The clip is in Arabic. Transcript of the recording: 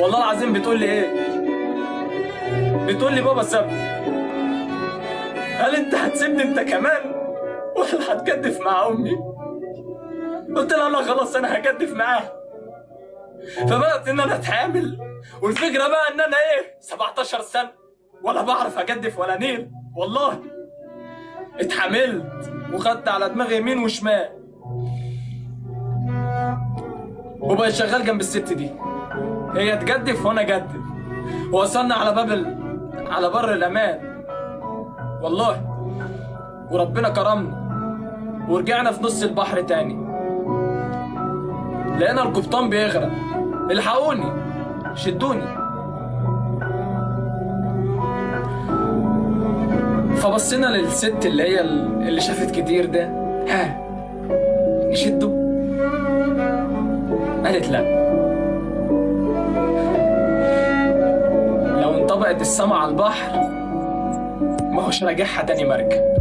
والله العظيم بتقول لي ايه؟ بتقول لي بابا سابني. هل انت هتسيبني انت كمان ولا هتجدف مع امي؟ قلت لها لا خلاص انا هجدف معاها. فبدات ان انا اتحامل، والفكره بقى ان انا ايه 17 سنه ولا بعرف اجدف ولا نيل. والله اتحملت وخدت على دماغي يمين وشمال، وبقيت شغال جنب الست دي، هي تجدف وانا اجدف. ووصلنا على على بر الامان والله، وربنا كرمنا ورجعنا في نص البحر تاني. لقينا القبطان بيغرق، الحقوني شدوني. فبصينا للست اللي شافت كتير ده، ها نشده؟ قالت لا، لو انطبقت السما على البحر ما هوش راجعها تاني مركب.